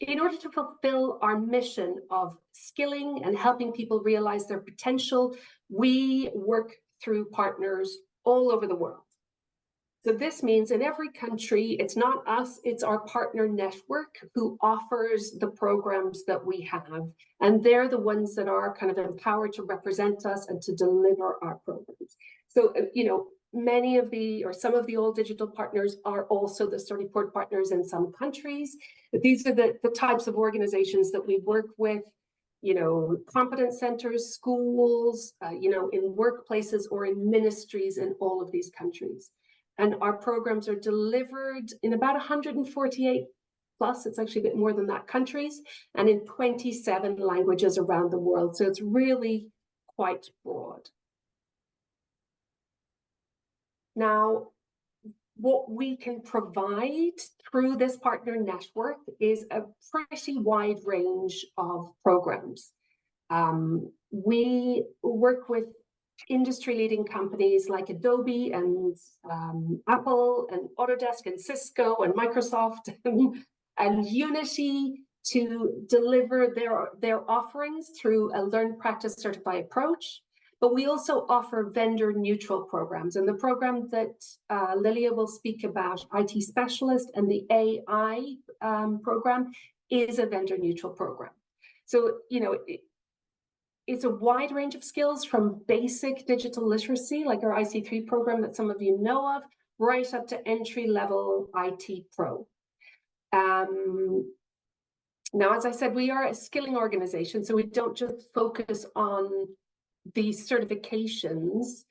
in order to fulfill our mission of skilling and helping people realize their potential, we work through partners all over the world. So this means in every country, it's not us, it's our partner network who offers the programs that we have. And they're the ones that are kind of empowered to represent us and to deliver our programs. So, many of some of the all digital partners are also the Certiport partners in some countries. But these are the types of organizations that we work with, competence centers, schools, in workplaces or in ministries in all of these countries. And our programs are delivered in about 148 plus, it's actually a bit more than that, countries, and in 27 languages around the world. So it's really quite broad. Now, what we can provide through this partner network is a pretty wide range of programs. We work with industry-leading companies like Adobe and Apple and Autodesk and Cisco and Microsoft and Unity to deliver their offerings through a Learn, Practice, Certify approach. But we also offer vendor-neutral programs. And the program that Liliya will speak about, IT Specialist, and the AI program is a vendor-neutral program. So, it's a wide range of skills from basic digital literacy, like our IC3 program that some of you know of, right up to entry-level IT Pro. Now, as I said, we are a skilling organization, so we don't just focus on these certifications.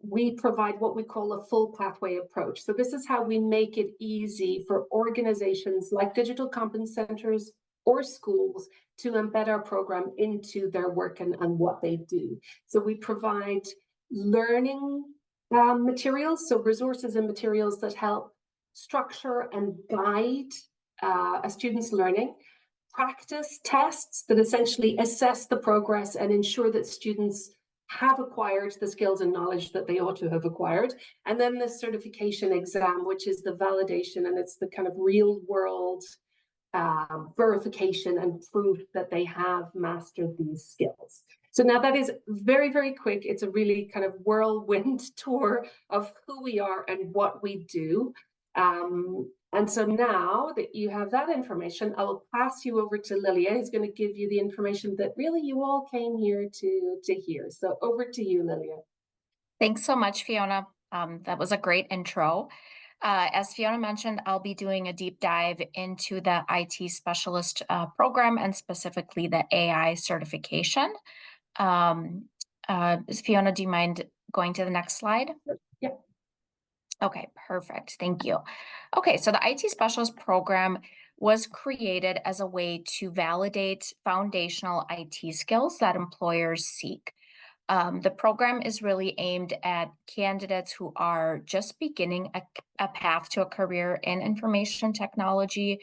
We provide what we call a full pathway approach. So this is how we make it easy for organizations like digital competence centers or schools to embed our program into their work and what they do. So we provide learning materials, so resources and materials that help structure and guide a student's learning, practice tests that essentially assess the progress and ensure that students have acquired the skills and knowledge that they ought to have acquired, and then the certification exam, which is the validation, and it's the kind of real world verification and proof that they have mastered these skills. So now that is very, very quick. It's a really kind of whirlwind tour of who we are and what we do. And so now that you have that information, I will pass you over to Liliya, who's going to give you the information that really you all came here to hear. So over to you, Liliya. Thanks so much, Fiona. That was a great intro. As Fiona mentioned, I'll be doing a deep dive into the IT Specialist program and specifically the AI certification. Fiona, do you mind going to the next slide? Yeah. Okay, perfect. Thank you. Okay, so the IT Specialist program was created as a way to validate foundational IT skills that employers seek. The program is really aimed at candidates who are just beginning a path to a career in information technology.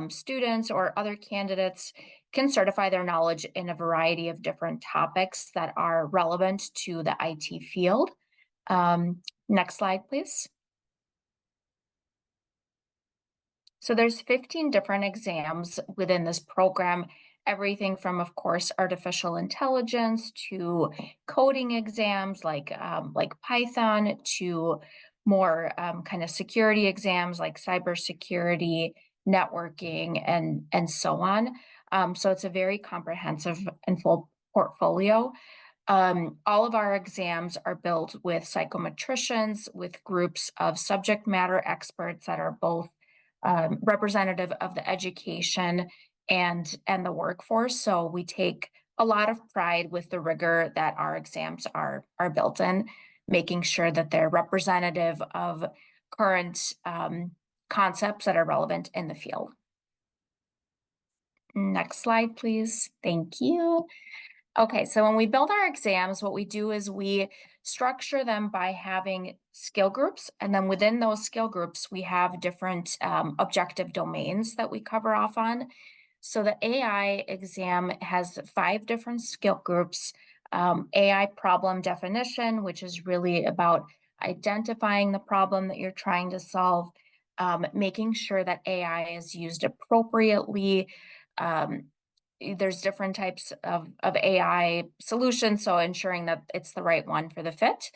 Students or other candidates can certify their knowledge in a variety of different topics that are relevant to the IT field. Next slide, please. So there's 15 different exams within this program, everything from, of course, artificial intelligence to coding exams like Python to more kind of security exams like cybersecurity, networking, and so on. So it's a very comprehensive and full portfolio. All of our exams are built with psychometricians, with groups of subject matter experts that are both representative of the education and the workforce. So we take a lot of pride with the rigor that our exams are built in, making sure that they're representative of current concepts that are relevant in the field. Next slide, please. Thank you. Okay, so when we build our exams, what we do is we structure them by having skill groups, and then within those skill groups, we have different objective domains that we cover off on. So the AI exam has 5 different skill groups. AI problem definition, which is really about identifying the problem that you're trying to solve. making sure that AI is used appropriately. There's different types of AI solutions, so ensuring that it's the right one for the fit.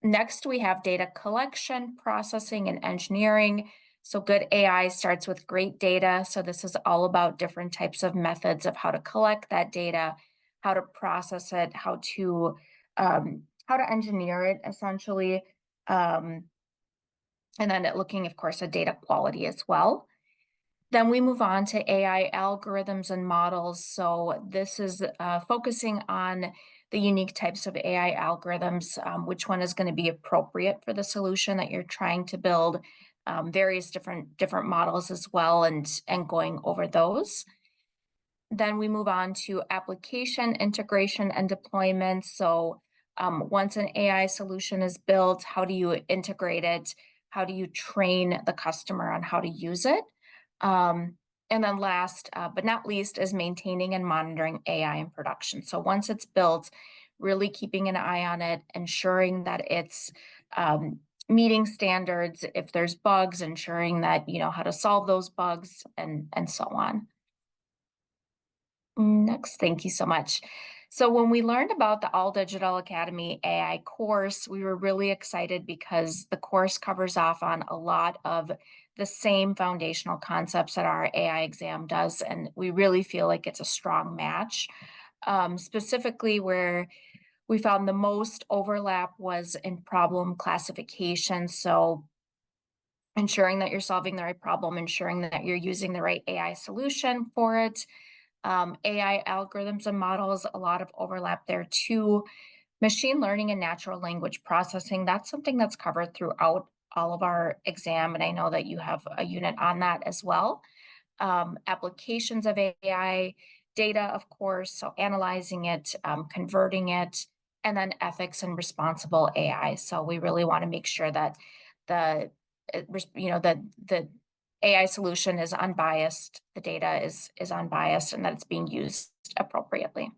Next, we have data collection, processing, and engineering. So good AI starts with great data. So this is all about different types of methods of how to collect that data, how to process it, how to engineer it essentially, um, and then looking, of course, at data quality as well. Then we move on to AI algorithms and models. So this is focusing on the unique types of AI algorithms, which one is going to be appropriate for the solution that you're trying to build, various different models as well, and going over those. Then we move on to application integration and deployment. So once an AI solution is built, how do you integrate it? How do you train the customer on how to use it? And then last but not least is maintaining and monitoring AI in production. So once it's built, really keeping an eye on it, ensuring that it's meeting standards. If there's bugs, ensuring that you know how to solve those bugs, and so on. Next, thank you so much. So when we learned about the All Digital Academy AI course, we were really excited because the course covers off on a lot of the same foundational concepts that our AI exam does, and we really feel like it's a strong match. Specifically, where we found the most overlap was in problem classification. So ensuring that you're solving the right problem, ensuring that you're using the right AI solution for it. AI algorithms and models, a lot of overlap there too. Machine learning and natural language processing, that's something that's covered throughout all of our exam, and I know that you have a unit on that as well. Applications of AI, data, of course, so analyzing it, converting it, and then ethics and responsible AI. So we really want to make sure that the the AI solution is unbiased, the data is unbiased, and that it's being used appropriately.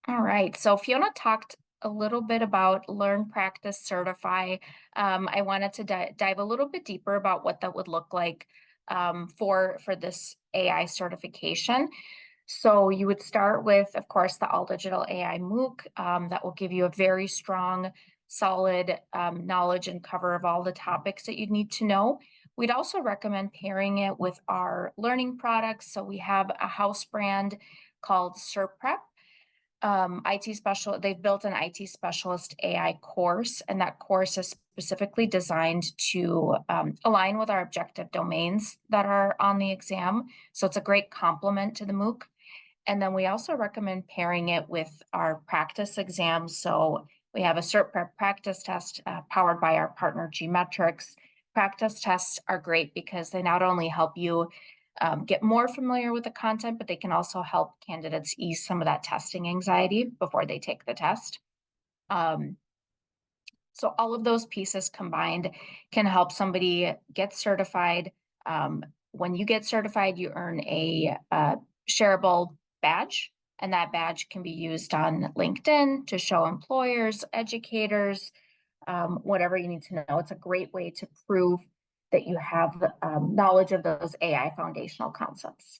All right, so Fiona talked a little bit about Learn, Practice, Certify. I wanted to dive a little bit deeper about what that would look like for this AI certification. So you would start with, of course, the All Digital AI MOOC that will give you a very strong, solid knowledge and cover of all the topics that you need to know. We'd also recommend pairing it with our learning products. So we have a house brand called Certiport. They've built an IT specialist AI course, and that course is specifically designed to align with our objective domains that are on the exam. So it's a great complement to the MOOC. And then we also recommend pairing it with our practice exams. So we have a Certiport practice test powered by our partner Gmetrics. Practice tests are great because they not only help you get more familiar with the content, but they can also help candidates ease some of that testing anxiety before they take the test. So all of those pieces combined can help somebody get certified. When you get certified, you earn a shareable badge, and that badge can be used on LinkedIn to show employers, educators, whatever you need to know. It's a great way to prove that you have knowledge of those AI foundational concepts.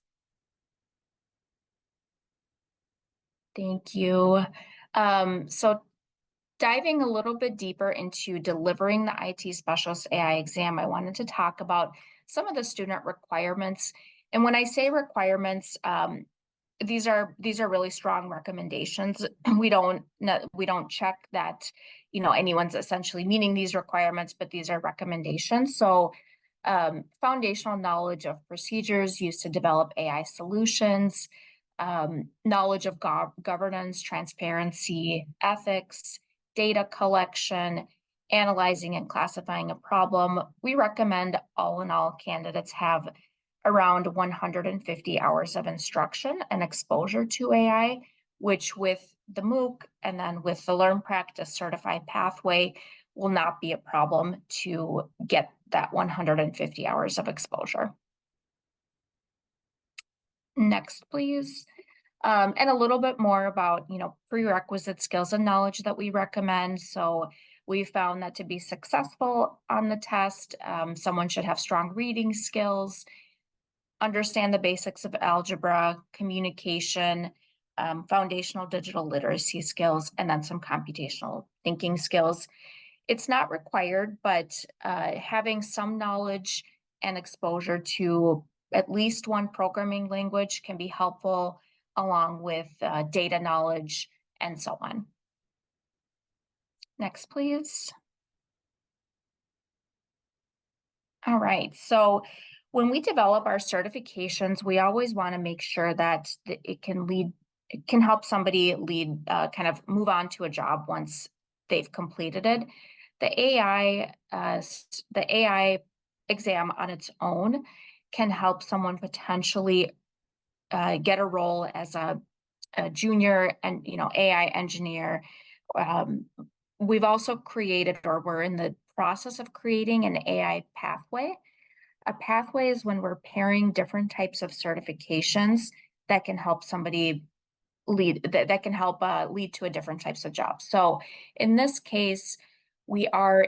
Thank you. So diving a little bit deeper into delivering the IT Specialist AI exam, I wanted to talk about some of the student requirements. And when I say requirements, these are really strong recommendations. We don't check that, you know, anyone's essentially meeting these requirements, but these are recommendations. So foundational knowledge of procedures used to develop AI solutions, knowledge of governance, transparency, ethics, data collection, analyzing and classifying a problem. We recommend all in all candidates have around 150 hours of instruction and exposure to AI, which with the MOOC and then with the Learn, Practice, Certify pathway will not be a problem to get that 150 hours of exposure. Next, please. And a little bit more about, you know, prerequisite skills and knowledge that we recommend. So We found that to be successful on the test, someone should have strong reading skills, understand the basics of algebra, communication, foundational digital literacy skills, and then some computational thinking skills. It's not required, but having some knowledge and exposure to at least one programming language can be helpful, along with data knowledge and so on. Next, please. All right, so when we develop our certifications, we always want to make sure that it can help somebody kind of move on to a job once they've completed it. The AI exam on its own can help someone potentially get a role as a junior and AI engineer. We've also created, or we're in the process of creating, an AI pathway. A pathway is when we're pairing different types of certifications that can help somebody lead to a different types of jobs. So in this case, we are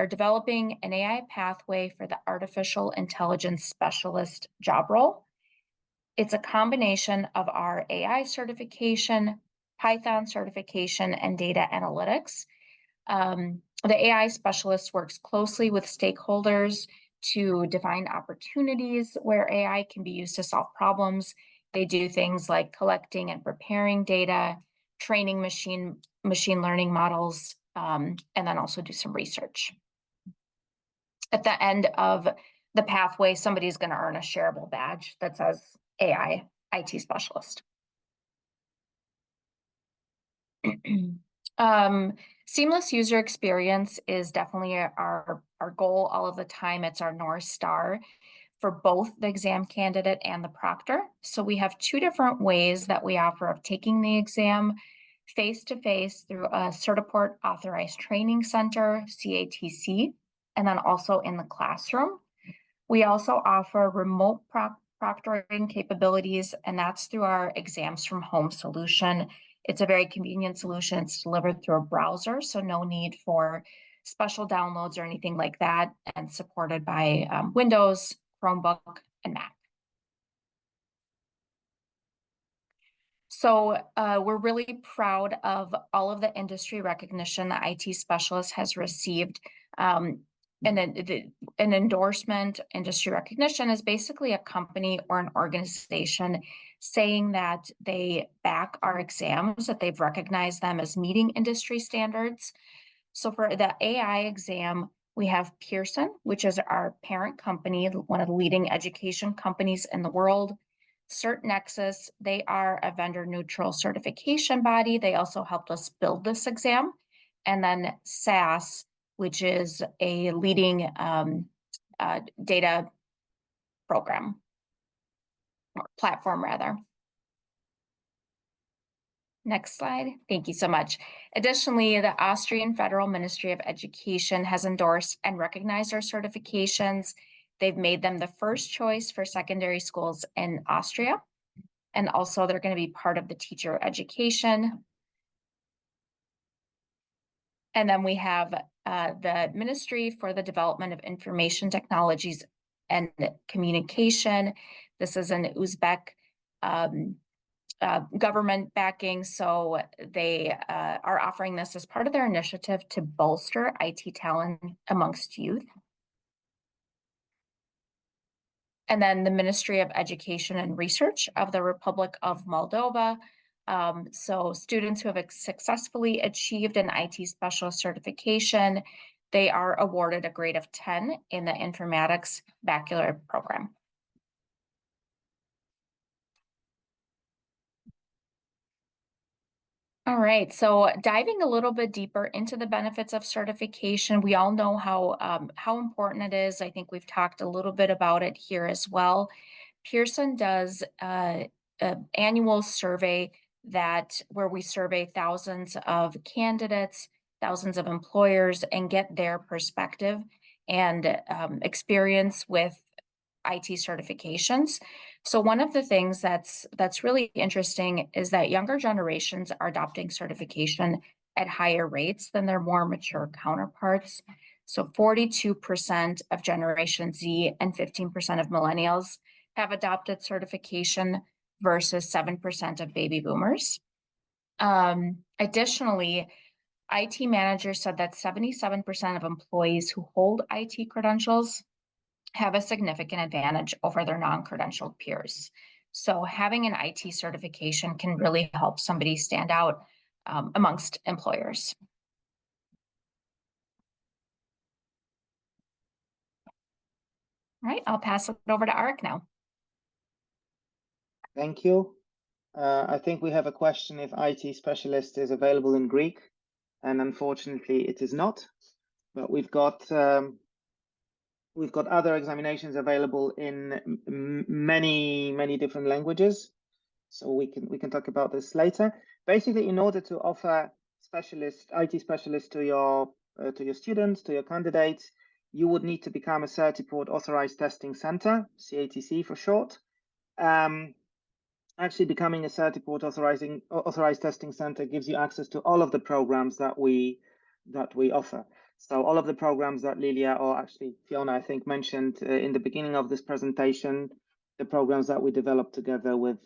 developing an AI pathway for the artificial intelligence specialist job role. It's a combination of our AI certification, Python certification, and data analytics. The AI specialist works closely with stakeholders to define opportunities where AI can be used to solve problems. They do things like collecting and preparing data, training machine learning models, and then also do some research. At the end of the pathway, somebody's going to earn a shareable badge that says AI IT specialist. Seamless user experience is definitely our goal all of the time. It's our North Star for both the exam candidate and the proctor. So we have two different ways that we offer of taking the exam: face-to-face through a Certiport Authorized Training Center, CATC, and then also in the classroom. We also offer remote proctoring capabilities, and that's through our Exams from Home solution. It's a very convenient solution. It's delivered through a browser, so no need for special downloads or anything like that, and supported by Windows, Chromebook, and Mac. So we're really proud of all of the industry recognition that IT Specialist has received. And an endorsement, industry recognition, is basically a company or an organization saying that they back our exams, that they've recognized them as meeting industry standards. So for the AI exam, we have Pearson, which is our parent company, one of the leading education companies in the world. CertNexus, they are a vendor-neutral certification body. They also helped us build this exam. And then SAS, which is a leading data program, or platform rather. Next slide. Thank you so much. Additionally, the Austrian Federal Ministry of Education has endorsed and recognized our certifications. They've made them the first choice for secondary schools in Austria. And also they're going to be part of the teacher education. And then we have the Ministry for the Development of Information Technologies and Communication. This is an Uzbek government backing, so they are offering this as part of their initiative to bolster IT talent amongst youth. And then the Ministry of Education and Research of the Republic of Moldova. So students who have successfully achieved an IT specialist certification, they are awarded a grade of 10 in the informatics bachelor program. All right, so diving a little bit deeper into the benefits of certification, we all know how important it is. I think we've talked a little bit about it here as well. Pearson does an annual survey where we survey thousands of candidates, thousands of employers, and get their perspective and experience with IT certifications. So one of the things that's really interesting is that younger generations are adopting certification at higher rates than their more mature counterparts. So 42% of Generation Z and 15% of millennials have adopted certification versus 7% of baby boomers. Additionally, IT managers said that 77% of employees who hold IT credentials have a significant advantage over their non-credentialed peers. So having an IT certification can really help somebody stand out amongst employers. All right, I'll pass it over to Arik now. Thank you. I think we have a question if IT specialist is available in Greek, and unfortunately it is not, but we've got other examinations available in many different languages. So we can talk about this later. Basically, in order to offer IT specialists to your students, to your candidates, you would need to become a Certiport Authorized Testing Center, CATC for short. Actually, becoming a Certiport Authorized Testing Center gives you access to all of the programs that we offer. So all of the programs that Liliya, or actually Fiona, I think, mentioned in the beginning of this presentation, the programs that we developed together with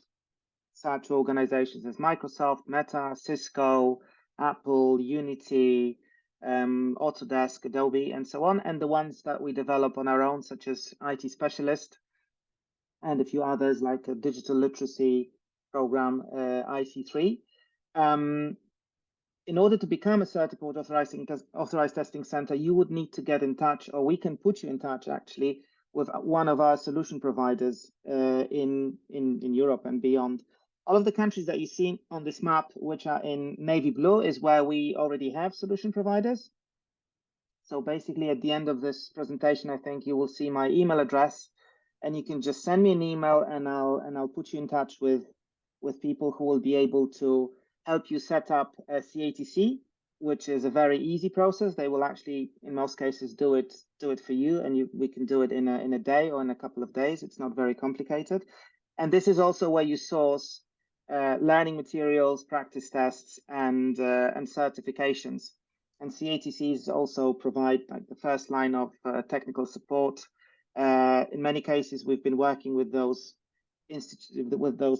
such organizations as Microsoft, Meta, Cisco, Apple, Unity, Autodesk, Adobe, and so on, and the ones that we develop on our own, such as IT Specialist, and a few others like a digital literacy program, IC3. In order to become a Certiport Authorized Testing Center, you would need to get in touch, or we can put you in touch actually, with one of our solution providers in Europe and beyond. All of the countries that you see on this map, which are in navy blue, is where we already have solution providers. So basically at the end of this presentation, I think you will see my email address, and you can just send me an email, and I'll put you in touch with people who will be able to help you set up a CATC, which is a very easy process. They will actually, in most cases, do it for you, and we can do it in a day or in a couple of days. It's not very complicated. And this is also where you source learning materials, practice tests, and certifications. And CATCs also provide like the first line of technical support. In many cases, we've been working with those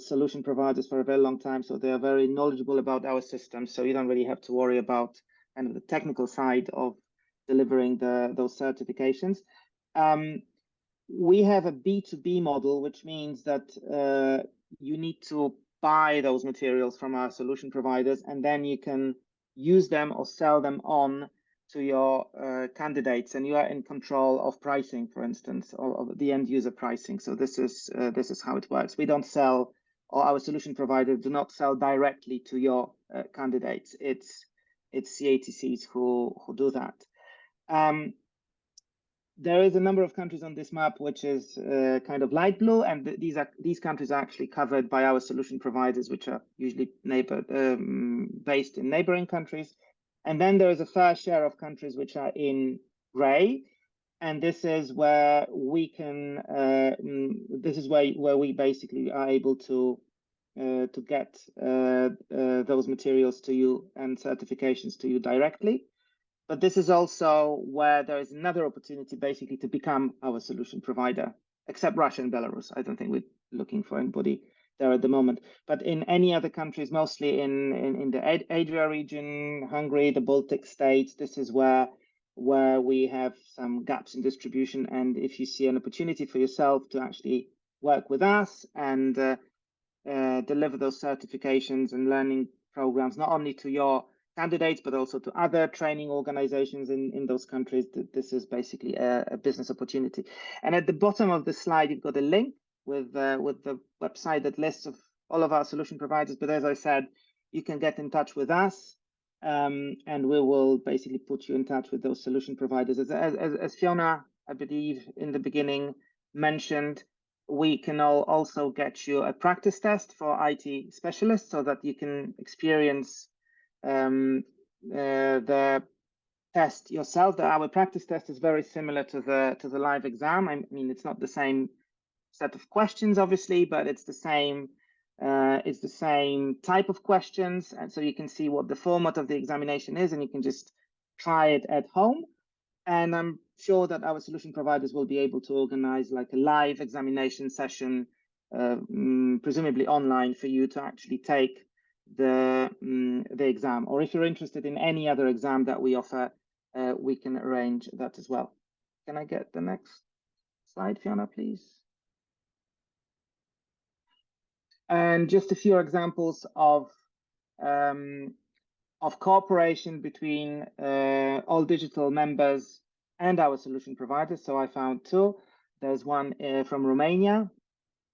solution providers for a very long time, so they are very knowledgeable about our system. So you don't really have to worry about kind of the technical side of delivering those certifications. We have a B2B model, which means that you need to buy those materials from our solution providers, and then you can use them or sell them on to your candidates, and you are in control of pricing, for instance, or of the end user pricing. So this is how it works. We don't sell, or our solution providers do not sell directly to your candidates. It's CATCs who do that. There is a number of countries on this map which is kind of light blue, and these countries are actually covered by our solution providers, which are usually based in neighboring countries. And then there is a fair share of countries which are in gray, and this is where we can. This is where we basically are able to get those materials to you and certifications to you directly. But this is also where there is another opportunity basically to become our solution provider, except Russia and Belarus. I don't think we're looking for anybody there at the moment. But in any other countries, mostly in the Adria region, Hungary, the Baltic states, this is where we have some gaps in distribution. And if you see an opportunity for yourself to actually work with us and deliver those certifications and learning programs, not only to your candidates, but also to other training organizations in those countries, this is basically a business opportunity. And at the bottom of the slide, you've got a link with the website that lists of all of our solution providers. But as I said, you can get in touch with us, and we will basically put you in touch with those solution providers. As Fiona, I believe, in the beginning mentioned, we can also get you a practice test for IT specialists so that you can experience the test yourself. Our practice test is very similar to the live exam. I mean, it's not the same set of questions, obviously, but it's the same It's the same type of questions, and so you can see what the format of the examination is, and you can just try it at home. And I'm sure that our solution providers will be able to organize like a live examination session, presumably online, for you to actually take the exam. Or if you're interested in any other exam that we offer, we can arrange that as well. Can I get the next slide, Fiona, please? And just a few examples of cooperation between all digital members and our solution providers. So I found two. There's one from Romania,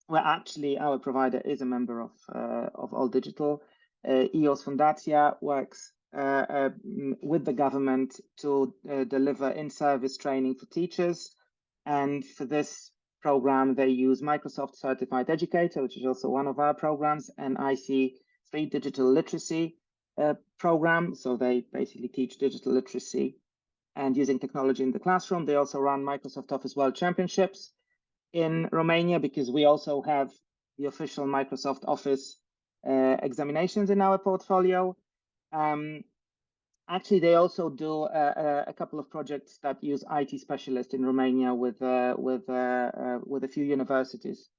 where actually our provider is a member of All Digital. EOS Fundacja works with the government to deliver in-service training for teachers. And for this program, they use Microsoft Certified Educator, which is also one of our programs, and IC3 Digital Literacy program. So they basically teach digital literacy and using technology in the classroom. They also run Microsoft Office World Championships in Romania, because we also have the official Microsoft Office examinations in our portfolio. Actually, they also do a couple of projects that use IT specialists in Romania with a few universities.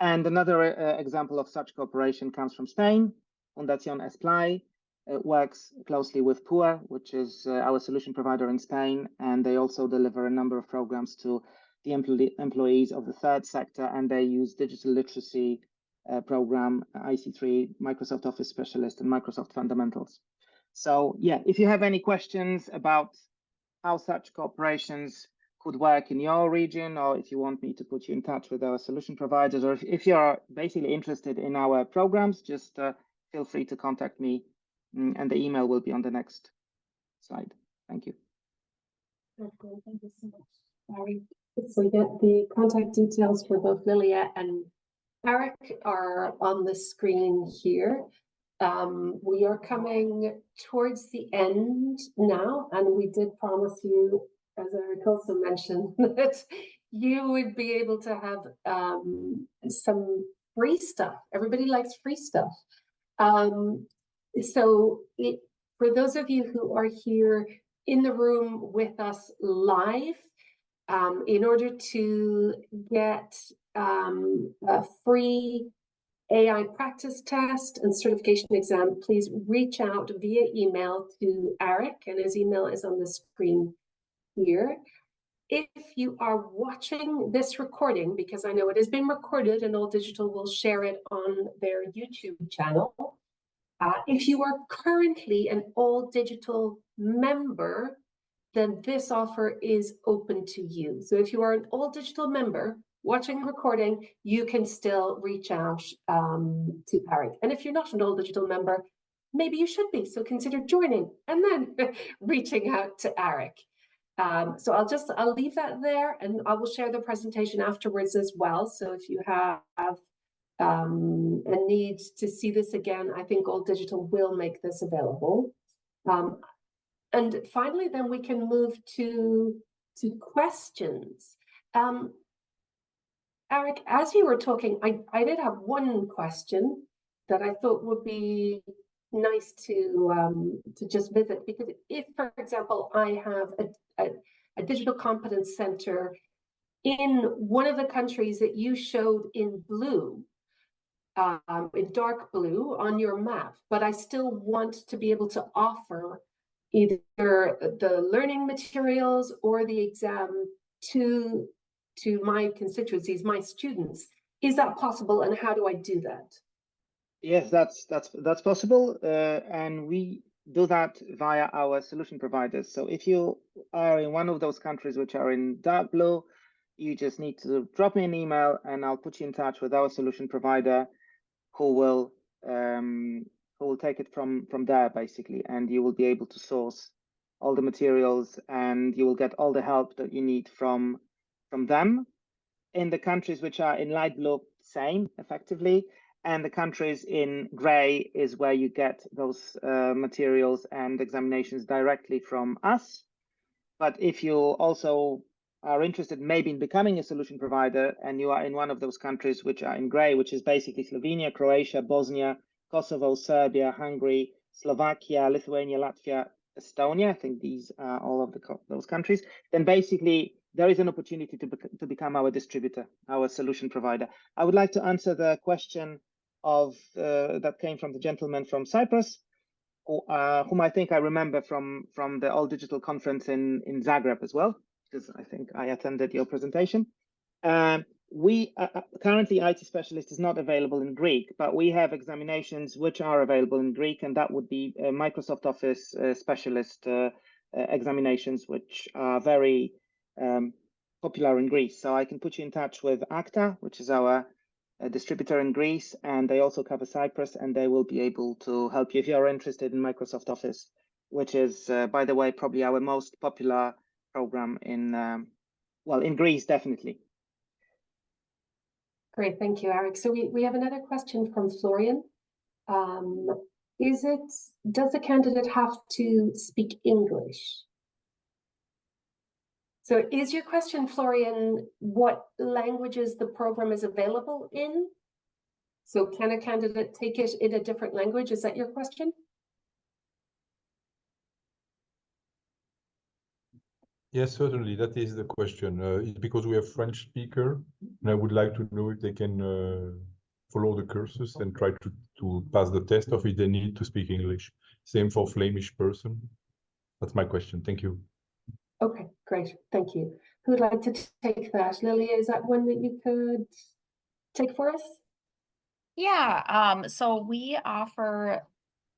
And another example of such cooperation comes from Spain. Fundación Esplai works closely with PUE, which is our solution provider in Spain, and they also deliver a number of programs to the employees of the third sector, and they use digital literacy program, IC3, Microsoft Office Specialist, and Microsoft Fundamentals. So yeah, if you have any questions about how such cooperations could work in your region, or if you want me to put you in touch with our solution providers, or if you're basically interested in our programs, just feel free to contact me, and the email will be on the next slide. Thank you. That's great. Thank you so much, Barry. So we get the contact details for both Liliya and Eric are on the screen here. We are coming towards the end now, and we did promise you, as Eric also mentioned, that you would be able to have some free stuff. Everybody likes free stuff. For those of you who are here in the room with us live, in order to get a free AI practice test and certification exam, please reach out via email to Eric, and his email is on the screen here. If you are watching this recording, because I know it has been recorded and All Digital will share it on their YouTube channel, if you are currently an All Digital member, then this offer is open to you. So if you are an All Digital member watching the recording, you can still reach out to Eric. And if you're not an All Digital member, maybe you should be. So consider joining and then reaching out to Eric. So I'll leave that there, and I will share the presentation afterwards as well. So if you have a need to see this again, I think All Digital will make this available. And finally, then we can move to questions. Eric, as you were talking, I did have one question that I thought would be nice to just visit, because if, for example, I have a digital competence center in one of the countries that you showed in blue, in dark blue on your map, but I still want to be able to offer either the learning materials or the exam to my constituencies, my students. Is that possible, and how do I do that? Yes, that's possible, and we do that via our solution providers. So if you are in one of those countries which are in dark blue, you just need to drop me an email, and I'll put you in touch with our solution provider, who will take it from there basically, and you will be able to source all the materials, and you will get all the help that you need from them. In the countries which are in light blue, same effectively, and the countries in gray is where you get those materials and examinations directly from us. But if you also are interested maybe in becoming a solution provider, and you are in one of those countries which are in gray, which is basically Slovenia, Croatia, Bosnia, Kosovo, Serbia, Hungary, Slovakia, Lithuania, Latvia, Estonia, I think these are all of those countries, then basically there is an opportunity to become our distributor, our solution provider. I would like to answer the question of that came from the gentleman from Cyprus, whom I think I remember from the All Digital Conference in Zagreb as well, because I think I attended your presentation. We currently IT specialist is not available in Greek, but we have examinations which are available in Greek, and that would be Microsoft Office specialist examinations, which are very popular in Greece. So I can put you in touch with ACTA, which is our distributor in Greece, and they also cover Cyprus, and they will be able to help you if you're interested in Microsoft Office, which is, by the way, probably our most popular program in, well, in Greece, definitely. Great, thank you, Eric. So we have another question from Florian. Does the candidate have to speak English? So is your question, Florian, what languages the program is available in? So can a candidate take it in a different language? Is that your question? Yes, certainly. That is the question. It's because we have French speaker, and I would like to know if they can follow the cursus and try to pass the test, or if they need to speak English. Same for Flemish person. That's my question. Thank you. Okay, great. Thank you. Who would like to take that? Liliya, is that one that you could take for us? Yeah, so we offer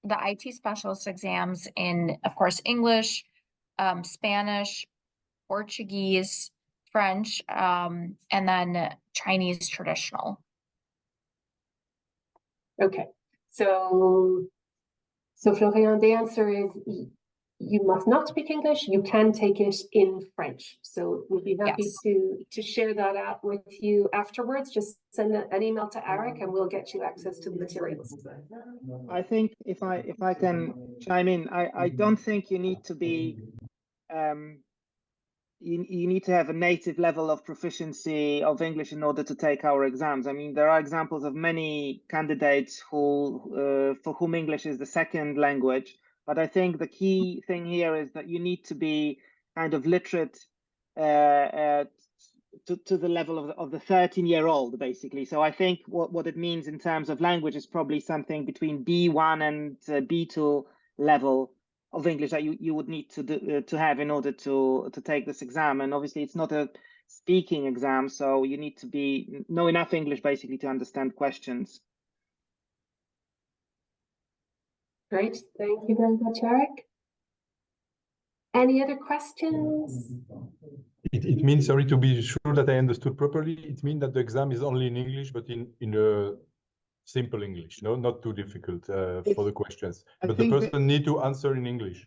the IT specialist exams in, of course, English, Spanish, Portuguese, French, and then Chinese traditional. Okay, so Florian, the answer is you must not speak English. You can take it in French. So we'll be happy to share that out with you afterwards. Just send an email to Eric, and we'll get you access to the materials. I think if I can chime in, I don't think you need to be you need to have a native level of proficiency of English in order to take our exams. I mean, there are examples of many candidates who for whom English is the second language. But I think the key thing here is that you need to be kind of literate to the level of the 13-year-old, basically. So I think what it means in terms of language is probably something between B1 and B2 level of English that you would need to have in order to take this exam. And obviously it's not a speaking exam, so you need to know enough English basically to understand questions. Great, thank you very much, Eric. Any other questions? It means, sorry, to be sure that I understood properly, it means that the exam is only in English, but in a simple English, no, not too difficult for the questions. But the person need to answer in English.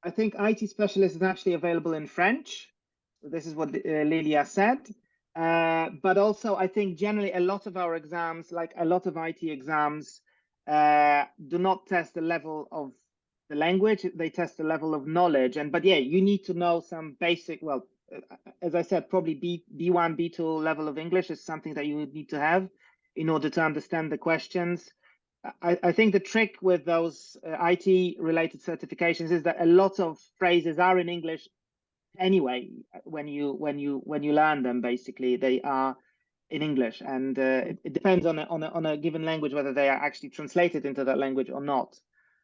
I think IT specialist is actually available in French. This is what Liliya said. But also, I think generally a lot of our exams, like a lot of IT exams, do not test the level of the language. They test the level of knowledge. But yeah, you need to know some basic, well, as I said, probably B1, B2 level of English is something that you would need to have in order to understand the questions. I think the trick with those IT related certifications is that a lot of phrases are in English anyway. When you learn them, basically they are in English, and it depends on a given language whether they are actually translated into that language or not.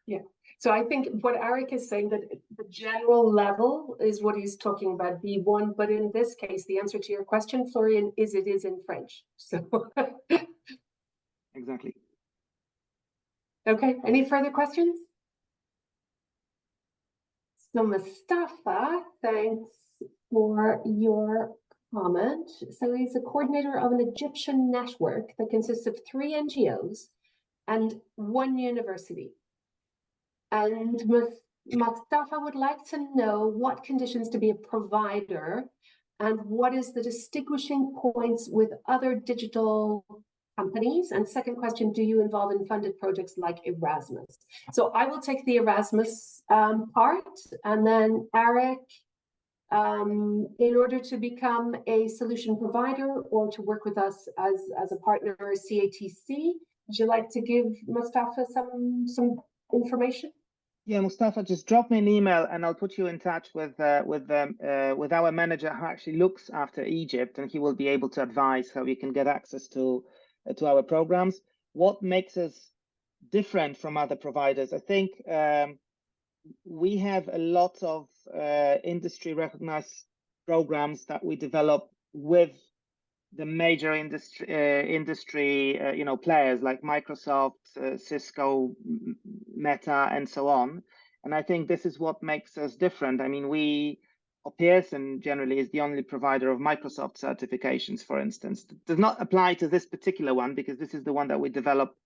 Yeah. So I think what Eric is saying, that the general level is what he's talking about, B1, but in this case, the answer to your question, Florian, is it is in French. So exactly. Okay, any further questions? So Mustafa, thanks for your comment. So he's a coordinator of an Egyptian network that consists of 3 NGOs and 1 university. And Mustafa would like to know what conditions to be a provider and what is the distinguishing points with other digital companies. And second question, do you involve in funded projects like Erasmus? So I will take the Erasmus part, and then Eric, in order to become a solution provider or to work with us as a partner or CATC. Would you like to give Mustafa some information? Yeah, Mustafa, just drop me an email and I'll put you in touch with our manager who actually looks after Egypt, and he will be able to advise how you can get access to our programs. What makes us different from other providers? I think we have a lot of industry recognized programs that we develop with the major industry players like Microsoft, Cisco, Meta, and so on. And I think this is what makes us different. I mean, Pearson generally is the only provider of Microsoft certifications, for instance. It does not apply to this particular one because this is the one that we develop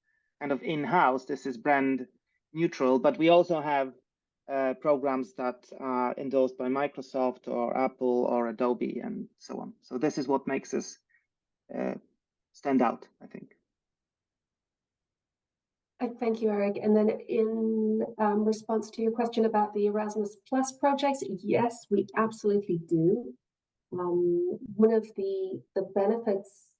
kind of in-house. This is brand neutral, but we also have programs that are endorsed by Microsoft or Apple or Adobe and so on. So this is what makes us stand out, I think. Thank you, Eric. And then in response to your question about the Erasmus Plus projects, yes, we absolutely do. One of the benefits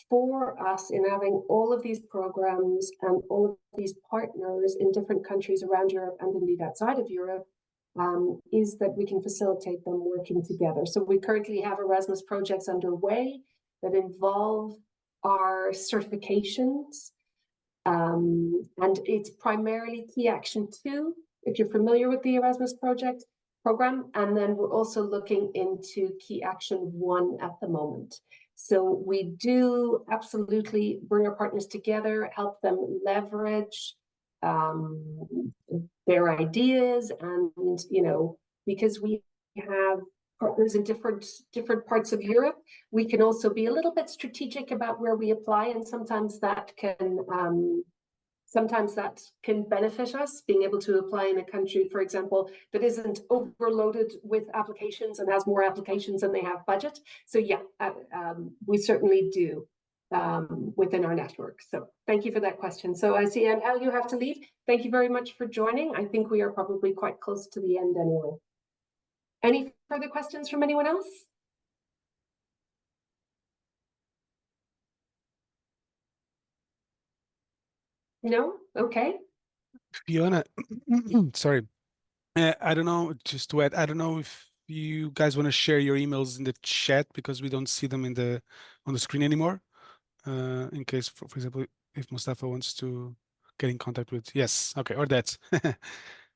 for us in having all of these programs and all of these partners in different countries around Europe and indeed outside of Europe is that we can facilitate them working together. So we currently have Erasmus projects underway that involve our certifications, and it's primarily Key Action 2, if you're familiar with the Erasmus program, and then we're also looking into Key Action 1 at the moment. So we do absolutely bring our partners together, help them leverage their ideas, and because we have partners in different parts of Europe, we can also be a little bit strategic about where we apply, and sometimes that can benefit us, being able to apply in a country, for example, that isn't overloaded with applications and has more applications than they have budget. So yeah, we certainly do within our network. So thank you for that question. So I see, Angel, you have to leave. Thank you very much for joining. I think we are probably quite close to the end anyway. Any further questions from anyone else? No? Okay. Fiona, sorry. I don't know, just to add, I don't know if you guys want to share your emails in the chat because we don't see them on the screen anymore. In case, for example, if Mustafa wants to get in contact with, yes, okay, or that,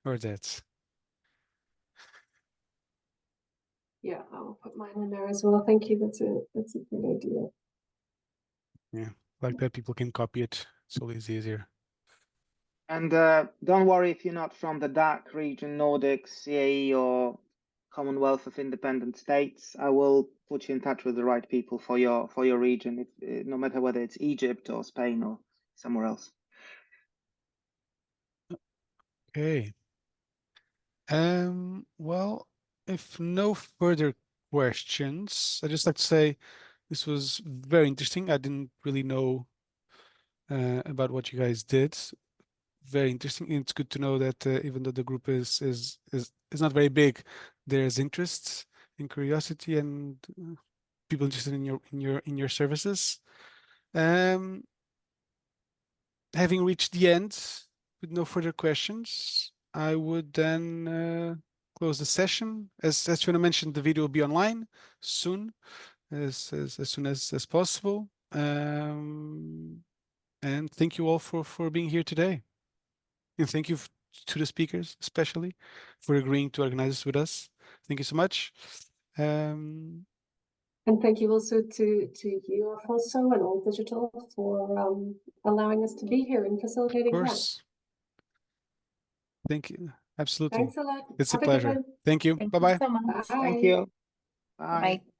or that. Yeah, I'll put mine in there as well. Thank you. That's a good idea. Yeah, like that people can copy it. It's always easier. And don't worry if you're not from the DACH region, Nordics, CAE, or Commonwealth of Independent States. I will put you in touch with the right people for your region, no matter whether it's Egypt or Spain or somewhere else. Okay. Well, if no further questions, I'd just like to say this was very interesting. I didn't really know about what you guys did. Very interesting. It's good to know that even though the group is not very big, there's interest and curiosity and people interested in your services. Having reached the end with no further questions, I would then close the session. As Fiona mentioned, the video will be online soon, as soon as possible. And thank you all for being here today. And thank you to the speakers, especially, for agreeing to organize this with us. Thank you so much. And thank you also to you, Alfonso, and All Digital for allowing us to be here and facilitating. Of course. Thank you. Absolutely. Thanks a lot. It's Have a pleasure. Thank you. Thank Bye-bye. you so much. Bye. Thank you. Bye. Bye.